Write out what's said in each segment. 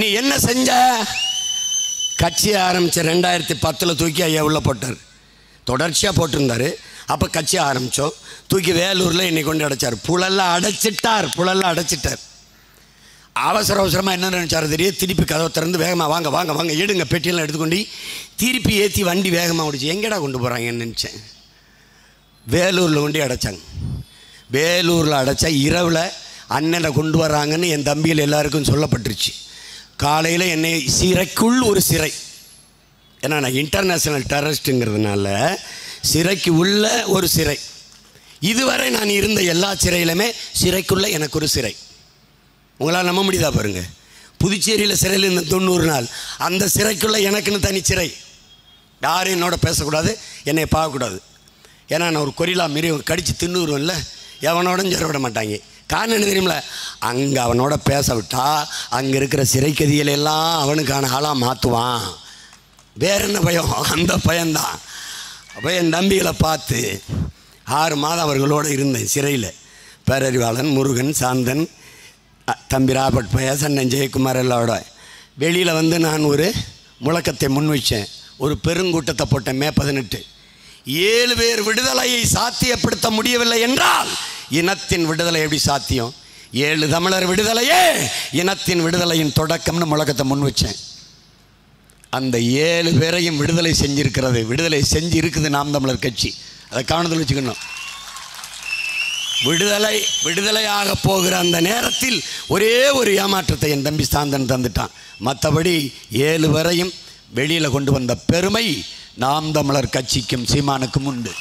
நீ என்ன செஞ்ச? கட்சி ஆரம்பித்த 2010 தூக்கி ஐயா உள்ள போட்டார். தொடர்ச்சியாக போட்டிருந்தார். அப்போ கட்சி ஆரம்பித்தோம். தூக்கி வேலூரில் என்னை கொண்டு அடைச்சார். புழல்லாம் அடைச்சிட்டார். அவசர அவசரமாக என்ன நினச்சாரு தெரியும்? திருப்பி கதவை திறந்து வேகமாக வாங்க வாங்க வாங்க எடுங்க பெட்டியெல்லாம் எடுத்துக்கொண்டு திருப்பி ஏற்றி வண்டி வேகமாக ஓடிச்சு. எங்கடா கொண்டு போகிறாங்கன்னு நினச்சேன். வேலூரில் கொண்டு அடைச்சாங்க. வேலூரில் அடைச்சா இரவில் அண்ணனை கொண்டு வராங்கன்னு என் தம்பியில் எல்லாருக்கும் சொல்லப்பட்டுருச்சு. காலையில் என்னை சிறைக்குள் ஒரு சிறை, ஏன்னா நான் இன்டர்நேஷ்னல் டெரரிஸ்ட்டுங்கிறதுனால சிறைக்கு உள்ள ஒரு சிறை. இதுவரை நான் இருந்த எல்லா சிறையிலுமே சிறைக்குள்ளே எனக்கு ஒரு சிறை. உங்களால் நம்ப முடியுதா பாருங்க? புதுச்சேரியில் சிறையில் இருந்த 90 நாள் அந்த சிறைக்குள்ளே எனக்குன்னு தனி சிறை. யாரும் என்னோட பேசக்கூடாது, என்னை பார்க்கக்கூடாது. ஏன்னா நான் ஒரு கொரிலா மாரி கடித்து தின்னுருவேன்ல, எவனோடும் சேர விட மாட்டாங்க. காரணம் என்ன தெரியுமில்ல? அங்கே அவனோட பேச விட்டா அங்கே இருக்கிற சிறைக்கதிகளெல்லாம் அவனுக்கான ஆளாக மாற்றுவான். வேற என்ன பயம்? அந்த பயம்தான். அப்போ என் தம்பிகளை பார்த்து 6 மாதம் அவர்களோடு இருந்தேன் சிறையில். பேரறிவாளன், முருகன், சாந்தன், தம்பி ராபர்ட் பையா, அண்ணன் ஜெயக்குமார் எல்லாரோட வெளியில் வந்து நான் ஒரு முழக்கத்தை முன் வச்சேன். ஒரு பெருங்கூட்டத்தை போட்டேன். மே 18 7 பேர் விடுதலையை சாத்தியப்படுத்த முடியவில்லை என்றால் இனத்தின் விடுதலை எப்படி சாத்தியம்? 7 தமிழர் விடுதலையே இனத்தின் விடுதலையின் தொடக்கம்னு முழக்கத்தை முன் வச்சேன். அந்த 7 பேரையும் விடுதலை செஞ்சிருக்கிறது, விடுதலை செஞ்சு இருக்குது நாம் தமிழர் கட்சி. அதை கவனத்தில் வச்சுக்கணும். விடுதலையாக போகிற அந்த நேரத்தில் ஒரே ஒரு ஏமாற்றத்தை என் தம்பி சாந்தன் தந்துட்டான். மற்றபடி 7 பேரையும் வெளியில் கொண்டு வந்த பெருமை நாம் தமிழர் கட்சிக்கும் சீமானுக்கும் உண்டு.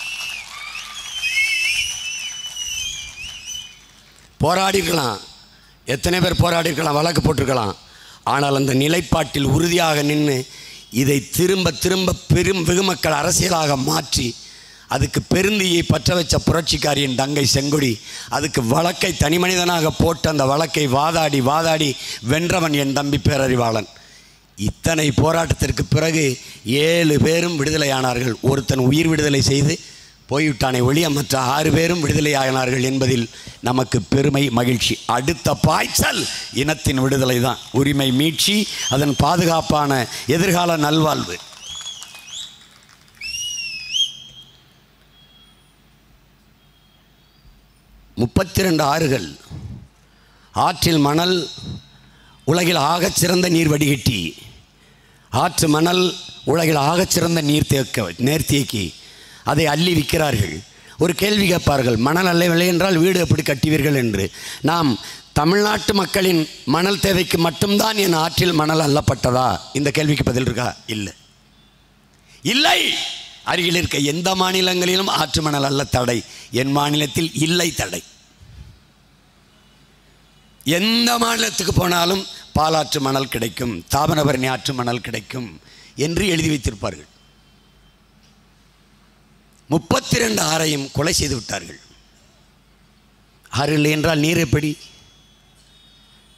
போராடிருக்கலாம், எத்தனை பேர் போராடிருக்கலாம், வழக்கு போட்டிருக்கலாம். ஆனால் அந்த நிலைப்பாட்டில் உறுதியாக நின்று இதை திரும்ப திரும்ப பெரும் வெகுமக்கள் அரசியலாக மாற்றி அதுக்கு பெருந்தியை பற்ற வச்ச புரட்சிக்காரியின் தங்கை செங்கொடி, அதுக்கு வழக்கை தனி மனிதனாக போட்டு அந்த வழக்கை வாதாடி வென்றவன் என் தம்பி பேரறிவாளன். இத்தனை போராட்டத்திற்கு பிறகு 7 பேரும் விடுதலையானார்கள். ஒருத்தன் உயிர் விடுதலை செய்து போய்விட்டானே ஒழிய மற்ற 6 பேரும் விடுதலையானார்கள் என்பதில் நமக்கு பெருமை, மகிழ்ச்சி. அடுத்த பாய்ச்சல் இனத்தின் விடுதலை தான். உரிமை மீட்சி, அதன் பாதுகாப்பான எதிர்கால நல்வாழ்வு. முப்பத்திரண்டு ஆறுகள், ஆற்றில் மணல் உலகில் ஆகச் சிறந்த நீர் வடிகட்டி, ஆற்று மணல் உலகில் ஆகச் சிறந்த நேர்த்தியக்கி அதை அள்ளி விற்கிறார்கள். ஒரு கேள்வி கேட்பார்கள், மணல் அல்லவில்லை என்றால் வீடு எப்படி கட்டுவீர்கள் என்று. நாம் தமிழ்நாட்டு மக்களின் மணல் தேவைக்கு மட்டும்தான் என் ஆற்றில் மணல் அள்ளப்பட்டதா? இந்த கேள்விக்கு பதில் இருக்கா? இல்லை. அருகில் இருக்க எந்த மாநிலங்களிலும் ஆற்று மணல் அல்ல தடை. என் மாநிலத்தில் இல்லை தடை. எந்த மாநிலத்துக்கு போனாலும் பாலாற்று மணல் கிடைக்கும், தாமிரபரணி ஆற்று மணல் கிடைக்கும் என்று எழுதி வைத்திருப்பார்கள். 32 ஆறையும் கொலை செய்து விட்டார்கள். ஆறு இல்லை என்றால் நீர் எப்படி?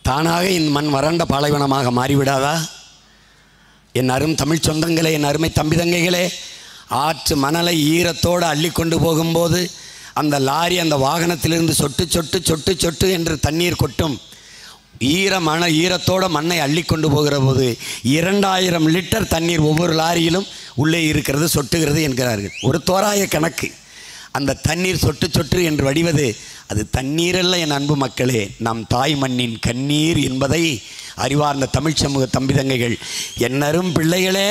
தானாக இந்த மண் வறண்ட பாலைவனமாக மாறிவிடாதா? என் அரும் தமிழ் சொந்தங்களே, என் அருமை தம்பி தங்கைகளே, ஆற்று மணலை ஈரத்தோடு அள்ளி கொண்டு போகும்போது அந்த லாரி அந்த வாகனத்திலிருந்து சொட்டு சொட்டு சொட்டு சொட்டு என்று தண்ணீர் கொட்டும். ஈரத்தோடு மண்ணை அள்ளி கொண்டு போகிற போது 2000 லிட்டர் தண்ணீர் ஒவ்வொரு லாரியிலும் உள்ளே இருக்கிறது, சொட்டுகிறது என்கிறார்கள். ஒரு தோராய கணக்கு. அந்த தண்ணீர் சொட்டு சொட்டு என்று வடிவது அது தண்ணீரல்ல என் அன்பு மக்களே, நம் தாய் மண்ணின் கண்ணீர் என்பதை அறிவார்ந்த தமிழ் சமூக தம்பிதங்கைகள், என்னரும் பிள்ளைகளே,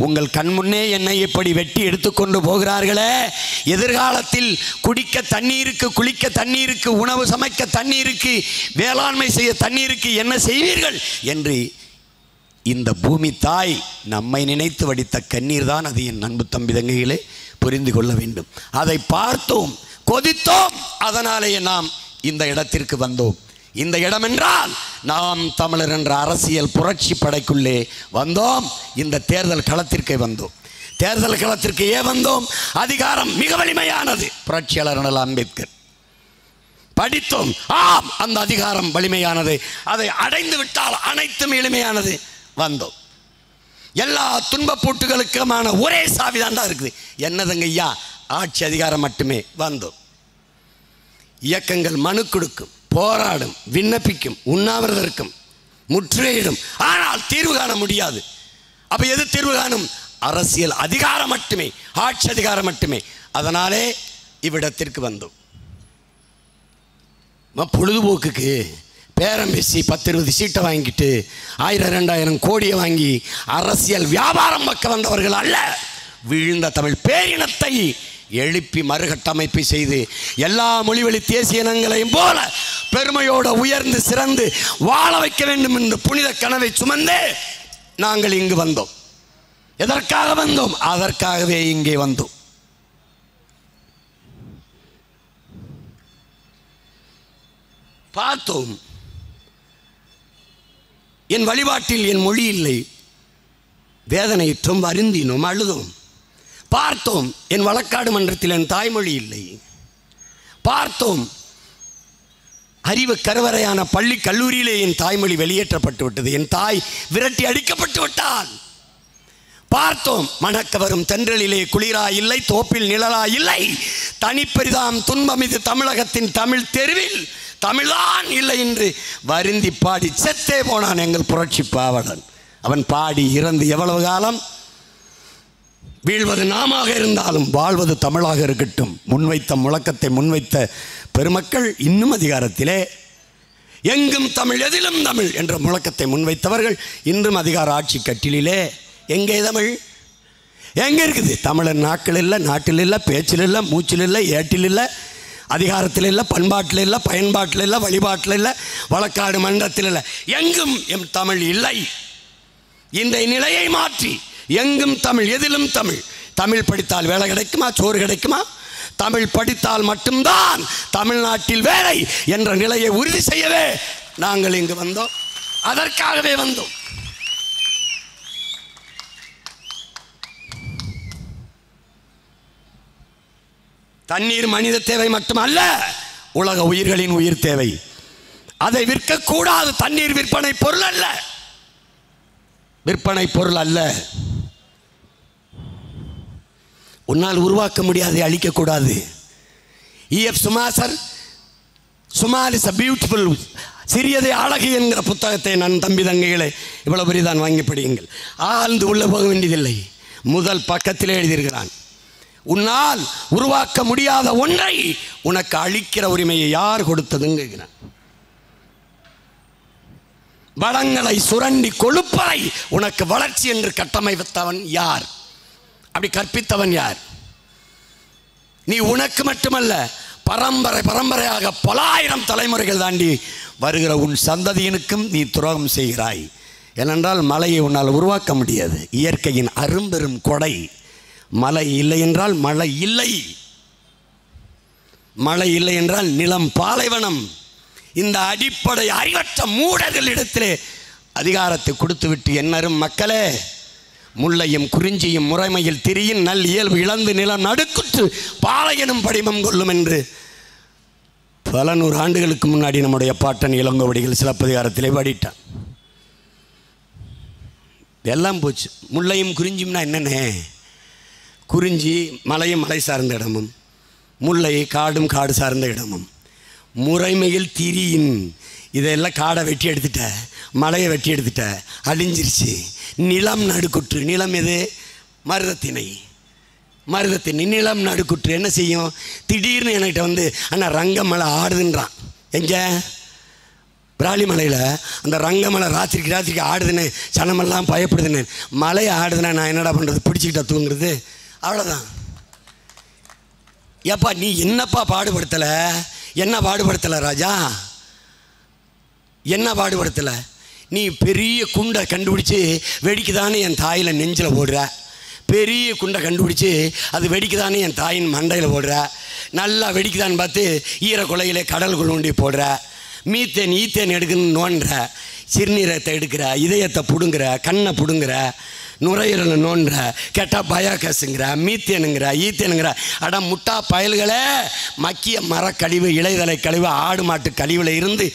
உங்கள் கண்முன்னே என்னை இப்படி வெட்டி எடுத்துக்கொண்டு போகிறார்களே, எதிர்காலத்தில் குடிக்க தண்ணீருக்கு, குளிக்க தண்ணீருக்கு, உணவு சமைக்க தண்ணீருக்கு, வேளாண்மை செய்ய தண்ணீருக்கு என்ன செய்வீர்கள் என்று இந்த பூமி தாய் நம்மை நினைத்து வடித்த கண்ணீர் தான் அது. என் அன்பு தம்பிதங்கைகளே, புரிந்து கொள்ள வேண்டும். அதை பார்த்தோம், கொதித்தோம், அதனாலேயே நாம் இந்த இடத்திற்கு வந்தோம். இந்த இடம் என்றால் நாம் தமிழர் என்ற அரசியல் புரட்சி படைக்குள்ளே வந்தோம். இந்த தேர்தல் களத்திற்கே வந்தோம். தேர்தல் களத்திற்கு ஏன் வந்தோம்? அதிகாரம் மிக வலிமையானது. புரட்சியாளர் அண்ணல் அம்பேத்கர் படித்தோம். ஆம், அந்த அதிகாரம் வலிமையானது. அதை அடைந்து விட்டால் அனைத்தும் எளிமையானது. வந்தோம். எல்லா துன்பப்பூட்டுகளுக்குமான ஒரே சாவிதாண்டா இருக்குது. என்னதுங்க ஐயா? ஆட்சி அதிகாரம் மட்டுமே. வந்தோம். இயக்கங்கள் மனு கொடுக்கும், போராடும், விண்ணப்பிக்கும், உண்ணாவிரதம் இருக்கும், முற்றுகையிடும். ஆனால் தீர்வு காண முடியாது. அப்ப எது தீர்வு காணும்? அரசியல் அதிகாரம் மட்டுமே, ஆட்சி அதிகாரம் மட்டுமே. அதனாலே இவ்விடத்திற்கு வந்தோம். பொழுதுபோக்குக்கு பேரம் பேசி 10-20 சீட்டை வாங்கிட்டு 1000-2000 கோடியை வாங்கி அரசியல் வியாபாரம் பக்கம் வந்தவர்கள் அல்ல. வீழ்ந்த தமிழ் பேரினத்தை எழுப்பி மறுகட்டமைப்பு செய்து எல்லா மொழிவழி தேசிய இனங்களையும் போல பெருமையோடு உயர்ந்து சிறந்து வாழ வைக்க வேண்டும் என்று புனித கனவை சுமந்து நாங்கள் இங்கு வந்தோம். எதற்காக வந்தோம்? அதற்காகவே இங்கே வந்தோம். பார்த்தோம், என் வழிபாட்டில் என் மொழி இல்லை. வேதனையுற்றோம், வருந்தினோம், அழுதோம். பார்த்தோம், என் வழக்காடு மன்றத்தில் என் தாய்மொழி இல்லை. பார்த்தோம், அறிவு கருவறையான பள்ளி கல்லூரியிலே என் தாய்மொழி வெளியேற்றப்பட்டு விட்டது. என் தாய் விரட்டி அடிக்கப்பட்டு விட்டாள். பார்த்தோம், மணக்க வரும் தென்றலிலே குளிரா இல்லை, தோப்பில் நிழலா இல்லை, தனிப்பெரிதாம் துன்பம் இது தமிழகத்தின் தமிழ் தெருவில் தமிழ்தான் இல்லை என்று வருந்தி பாடி செத்தே போனான் எங்கள் புரட்சி பாவலன். அவன் பாடி இறந்து எவ்வளவு காலம்? வீழ்வது நாமாக இருந்தாலும் வாழ்வது தமிழாக இருக்கட்டும். முன்வைத்த முழக்கத்தை முன்வைத்த பெருமக்கள் இன்னும் அதிகாரத்திலே. எங்கும் தமிழ் எதிலும் தமிழ் என்ற முழக்கத்தை முன்வைத்தவர்கள் இன்றும் அதிகார ஆட்சி கட்டிலே. எங்கே தமிழ்? எங்கே இருக்குது? தமிழன் நாக்கள் இல்லை, நாட்டில் இல்லை, பேச்சில் இல்லை, மூச்சில் இல்லை, ஏட்டில் இல்லை, அதிகாரத்தில் இல்லை, பண்பாட்டில் இல்லை, பயன்பாட்டில் இல்லை, வழிபாட்டில் இல்லை, வழக்காடு மன்றத்தில் இல்லை. எங்கும் எம் தமிழ் இல்லை. இந்த நிலையை மாற்றி எங்கும் தமிழ் எதிலும் தமிழ். தமிழ் படித்தால் வேலை கிடைக்குமா? சோறு கிடைக்குமா? தமிழ் படித்தால் மட்டும்தான் தமிழ்நாட்டில் வேலை என்ற நிலையை உறுதி செய்யவே நாங்கள் இங்கு வந்தோம். அதற்காகவே வந்தோம். தண்ணீர் மனித தேவை மட்டுமல்ல, உலக உயிர்களின் உயிர் தேவை. அதை விற்கக்கூடாது. தண்ணீர் விற்பனை பொருள் அல்ல, விற்பனை பொருள் அல்ல. உன்னால் உருவாக்க முடியாது, அழிக்கக்கூடாது. E.F. Schumacher small is a beautiful, சிறியதே அழகு என்கிற புத்தகத்தை நான் தம்பி தங்கைகளை இவ்வளவு பெரியதான் வாங்கி படியுங்கள். ஆழ்ந்து உள்ள போக வேண்டியதில்லை. முதல் பக்கத்திலே எழுதியிருக்கிறான், உன்னால் உருவாக்க முடியாத ஒன்றை உனக்கு அளிக்கிற உரிமையை யார் கொடுத்ததுங்கிறான். வளங்களை சுரண்டி கொழுப்பதை உனக்கு வளர்ச்சி என்று கட்டமைத்தவன் யார்? அப்படி கற்பித்தவன் யார்? நீ உனக்கு மட்டுமல்ல, பரம்பரை பரம்பரையாக பல ஆயிரம் தலைமுறைகள் தாண்டி வருகிற உன் சந்ததியினுக்கும் நீ துரோகம் செய்கிறாய். ஏனென்றால் மலையை உன்னால் உருவாக்க முடியாது. இயற்கையின் அரும்பெரும் கொடை. மழை இல்லை என்றால் மழை இல்லை. மழை இல்லை என்றால் நிலம் பாலைவனம். இந்த அடிப்படை அறிவற்ற மூடர்களிடத்திலே அதிகாரத்தை கொடுத்துவிட்டு என்னரும் மக்களே, முல்லையும் குறிஞ்சியும் முறைமையில் திரியின் நல் இயல்பு இழந்து நிலம் நடுக்குற்று பாலையனும் படிமம் கொள்ளும் என்று பல 100 ஆண்டுகளுக்கு முன்னாடி நம்முடைய பாட்டன் இளங்கோவடிகள் சிலப்பதிகாரத்திலே பாடிட்டான். எல்லாம் போச்சு. முல்லையும் குறிஞ்சியும்னா என்னென்ன? குறிஞ்சி மலையும் மலை சார்ந்த இடமும், முல்லை காடும் காடு சார்ந்த இடமும். முறைமையில் திரியின் இதெல்லாம் காடை வெட்டி எடுத்துட்ட, மலையை வெட்டி எடுத்துட்ட, அழிஞ்சிருச்சு. நிலம் நடுக்குற்று. நிலம் எது? மருதத்திணை. மருதத்திணை நிலம் நடுக்குற்று என்ன செய்யும்? திடீர்னு என்கிட்ட வந்து அண்ணா ரங்கமலை ஆடுதுன்றான். எங்கே? பிராலிமலையில் அந்த ரங்கமலை ராத்திரிக்கு ஆடுதுன்னு சனமெல்லாம் பயப்படுதுன்னு. மலையை ஆடுதுன்னா நான் என்னடா பண்ணுறது? பிடிச்சிக்கிட்ட தூங்குறது, அவ்வளோதான். ஏப்பா நீ என்னப்பா பாடுபடுத்தலை? என்ன பாடுபடுத்தலை ராஜா? என்ன பாடுபடுத்தலை? நீ பெரிய குண்டை கண்டுபிடிச்சி வெடிக்குதானே என் தாயில் நெஞ்சில் போடுற. பெரிய குண்டை கண்டுபிடிச்சி அது வெடிக்குதானே என் தாயின் மண்டையில் போடுற. நல்லா வெடிக்குதான்னு பார்த்து ஈரக்குலையிலே கடலுக்குள்ள உண்டி போடுற. மீத்தேன் ஈத்தேன் எடுக்கணும்னு நோண்டுற. சிறுநீரத்தை எடுக்கிற, இதயத்தை பிடுங்குற, கண்ணை பிடுங்குற, நுரையீரலை நோண்டுற, கேட்டால் பயோகேஸுங்கிற, மீத்தேனுங்கிற, ஈத்தேனுங்கிற. அட முட்டா பயல்களே, மக்கிய மரக்கழிவு, இலைதலை கழிவு, ஆடு மாட்டு கழிவில் இருந்து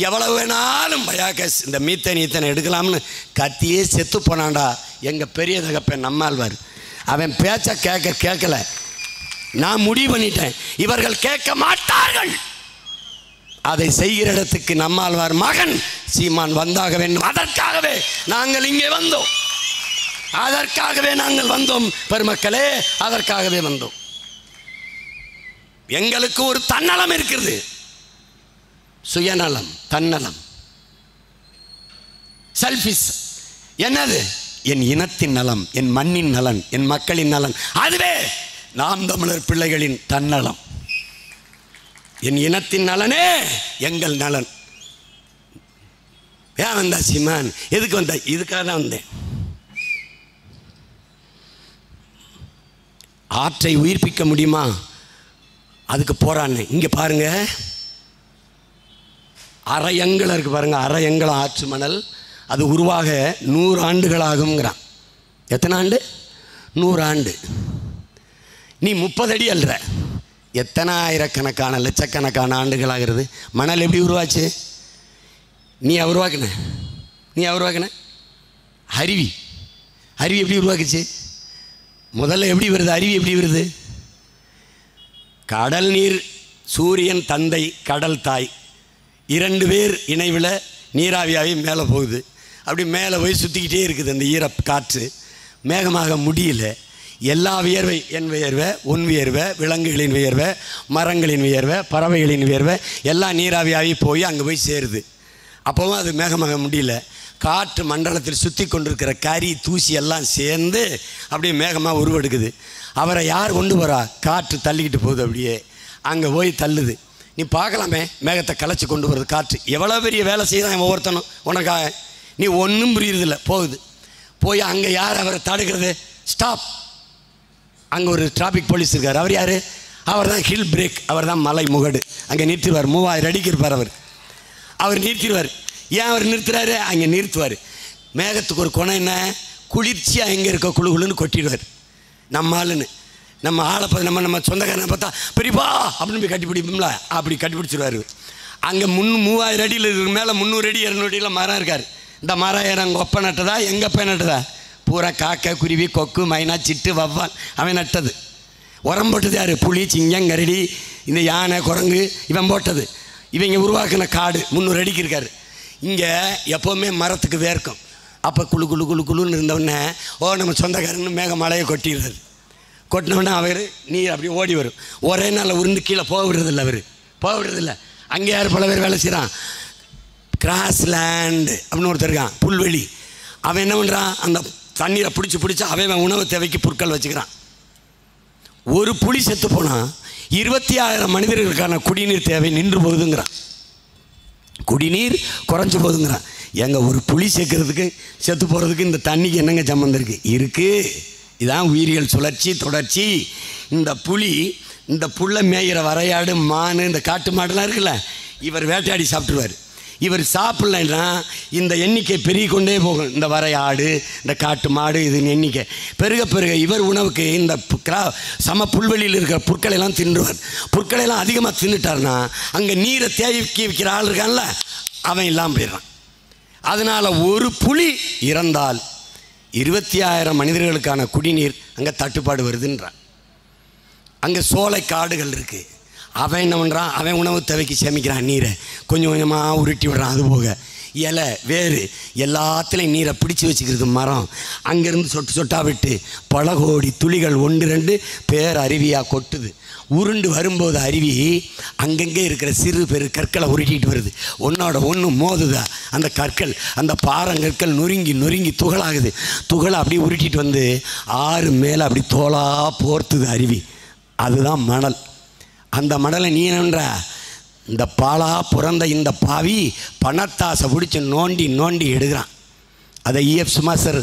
எவ்வளவு வேணாலும் பயோகேஸ், இந்த மீத்தேன் ஈத்தேனை எடுக்கலாம்னு கத்தியே செத்து போனான்டா எங்கள் பெரிய தகப்பன் நம்மாழ்வார். அவன் பேச்ச கேட்கல. நான் முடிவு பண்ணிட்டேன், இவர்கள் கேட்க மாட்டார்கள். அதை செய்கிற இடத்துக்கு நம்மாழ்வார் மகன் சீமான் வந்தாக வேண்டும். அதற்காகவே நாங்கள் இங்கே வந்தோம். அதற்காகவே நாங்கள் வந்தோம் பெருமக்களே, அதற்காகவே வந்தோம். எங்களுக்கு ஒரு தன்னலம் இருக்கிறது, சுயநலம், தன்னலம், செல்ஃபிஷ். என்னது? என் இனத்தின் நலம், என் மண்ணின் நலன், என் மக்களின் நலன். அதுவே நாம் தமிழர் பிள்ளைகளின் தன்னலம். என் இனத்தின் நலனே எங்கள் நலன். ஏன் வந்தா சீமான்? எதுக்கு வந்தா? இதுக்காக தான் வந்தேன். ஆற்றை உயிர்ப்பிக்க முடியுமா? அதுக்கு போறான்னு. இங்கே பாருங்க, அரையங்கலம் இருக்கு பாருங்க, அரையங்கலம் ஆற்று மணல். அது உருவாக 100 ஆண்டுகள் ஆகுங்கிறான். எத்தனை ஆண்டு? 100 ஆண்டு. நீ 30 அடி அல்ற, எத்தனை ஆயிரக்கணக்கான லட்சக்கணக்கான ஆண்டுகள் ஆகிறது. மணல் எப்படி உருவாச்சு? நீ உருவாக்குன அருவி. அருவி எப்படி உருவாக்குச்சு? முதல்ல எப்படி வருது அருவி? எப்படி வருது? கடல் நீர், சூரியன் தந்தை, கடல் தாய், 2 பேர் இணைவில் நீராவியாகி மேலே போகுது. அப்படி மேலே போய் சுற்றிக்கிட்டே இருக்குது அந்த ஈர காற்று. மேகமாக முடியல. எல்லா வியர்வை, என் வியர்வை, உன் வியர்வை, விலங்குகளின் வியர்வை, மரங்களின் வியர்வை, பறவைகளின் வியர்வை எல்லாம் நீராவியாகி போய் அங்கே போய் சேருது. அப்போவும் அது மேகமாக முடியல. காற்று மண்டலத்தில் சுற்றி கொண்டிருக்கிற கரி தூசி எல்லாம் சேர்ந்து அப்படியே மேகமாக உருவெடுக்குது. அவரை யார் கொண்டு போகிறா? காற்று தள்ளிக்கிட்டு போகுது. அப்படியே அங்கே போய் தள்ளுது. நீ பார்க்கலாமே, மேகத்தை கலைச்சி கொண்டு போகிறது காற்று. எவ்வளோ பெரிய வேலை செய்யலாம் ஒவ்வொருத்தனும் உனக்காக. நீ ஒன்றும் புரியுறதில்ல. போகுது. போய் அங்கே யார் அவரை தடுக்கிறது? ஸ்டாப். அங்கே ஒரு டிராஃபிக் போலீஸ் இருக்கார். அவர் யார்? அவர் தான் ஹில் பிரேக். அவர் தான் மலை முகடு. அங்கே நிறுத்திடுவார். 3000 அடிக்கு இருப்பார் அவர் நிறுத்திடுவார். ஏன் அவர் நிறுத்துறாரு? அங்கே நிறுத்துவார். மேகத்துக்கு ஒரு குணம் என்ன? குளிர்ச்சியாக எங்கே இருக்க குழுன்னு கொட்டிடுவார். நம்ம ஆளுன்னு, நம்ம ஆளை பார்த்து, நம்ம சொந்தக்காரனை பார்த்தா பெரியப்பா அப்படின்னு போய் கட்டிப்பிடிப்போம்ல, அப்படி கட்டிப்பிடிச்சிடுவார். அங்கே 3000 அடியில் இருக்கிற மேலே 300 அடி 200 அடியில் மரம் இருக்கார். இந்த மரம் எங்கள் ஒப்ப நட்டதா, எங்கள் அப்பா நட்டதா? பூரா காக்கை, குருவி, கொக்கு, மைனா, சிட்டு, வவ்வால் அவன் நட்டது. உரம் போட்டது யார்? புலி, சிங்கம், கரடி, இந்த யானை, குரங்கு இவன் போட்டது. இவங்க உருவாக்கின காடு 300 அடிக்கு இருக்கார். இங்கே எப்போவுமே மரத்துக்கு வேர்க்கும். அப்போ குழுன்னு இருந்தவுடனே நம்ம சொந்தக்காரன்னு மேக மலையை கொட்டிடுறாரு. கொட்டினவுடனே அவர் நீர் அப்படி ஓடி வரும். ஒரே நாளில் உருந்து கீழே போக விடுறதில்ல. போக விடுறதில்ல. அங்கே யார் பல பேர் வேலை செய்கிறான்? கிராஸ் லேண்டு அப்படின்னு ஒருத்தர் இருக்கான், புல்வெளி. அவன் என்ன பண்ணுறான்? அந்த தண்ணீரை பிடிச்சி அவன் உணவு தேவைக்கு புற்கள் வச்சுக்கிறான். ஒரு புலி செத்து போனால் 26,000 மனிதர்களுக்கான குடிநீர் தேவை நின்று போகுதுங்கிறான். குடிநீர் குறைஞ்சி போகுதுங்கிறான். எங்க ஒரு புலி சேர்க்கறதுக்கு செத்து போகிறதுக்கு இந்த தண்ணிக்கு என்னங்க சம்மந்தம் இருக்குது? இதான் உயிரியல் சுழற்சி, தொடர்ச்சி. இந்த புலி, இந்த புல்லை மேய்கிற வரையாடு, மான், இந்த காட்டு மாடுலாம் இருக்குல்ல, இவர் வேட்டையாடி சாப்பிட்ருவார். இவர் சாப்பிட்லன்னா இந்த எண்ணிக்கை பெருகி கொண்டே போகும். இந்த வரையாடு, இந்த காட்டு மாடு, இது எண்ணிக்கை பெருக இவர் உணவுக்கு இந்த சம புல்வெளியில் இருக்கிற புற்களெல்லாம் தின்றுவார். புற்களெல்லாம் அதிகமாக தின்னுட்டார்னா அங்கே நீரை தேக்கி வைக்கிற ஆள் இருக்கான்ல, அவன் இல்லாமல் போயிடுறான். அதனால் ஒரு புலி இறந்தால் 26,000 மனிதர்களுக்கான குடிநீர் அங்கே தட்டுப்பாடு வருதுன்றான். அங்கே சோலை காடுகள் இருக்குது. அவன் என்ன பண்ணுறான்? அவன் உணவு தேவைக்கு சேமிக்கிறான் நீரை, கொஞ்சம் கொஞ்சமாக உருட்டி விடுறான். அது போக இலை, வேறு எல்லாத்துலேயும் நீரை பிடிச்சி வச்சுக்கிறது மரம். அங்கேருந்து சொட்டாக விட்டு பல கோடி துளிகள் 1-2 பேர் அருவியாக கொட்டுது. உருண்டு வரும்போது அருவி அங்கங்கே இருக்கிற சிறு பெரு கற்களை உருட்டிகிட்டு வருது. ஒன்றோட ஒன்று மோதுதா அந்த கற்கள், அந்த பாறங்கற்கள் நொறுங்கி துகளாகுது. துகளை அப்படியே உருட்டிட்டு வந்து ஆறு மேலே அப்படி தோலாக போர்த்துது அருவி. அதுதான் மணல். அந்த மணலை நீ என்னன்ற இந்த பாலா பிறந்த இந்த பாவி பணத்தாசை பிடிச்சி நோண்டி எடுக்கிறான். அதை EF சுமாசர்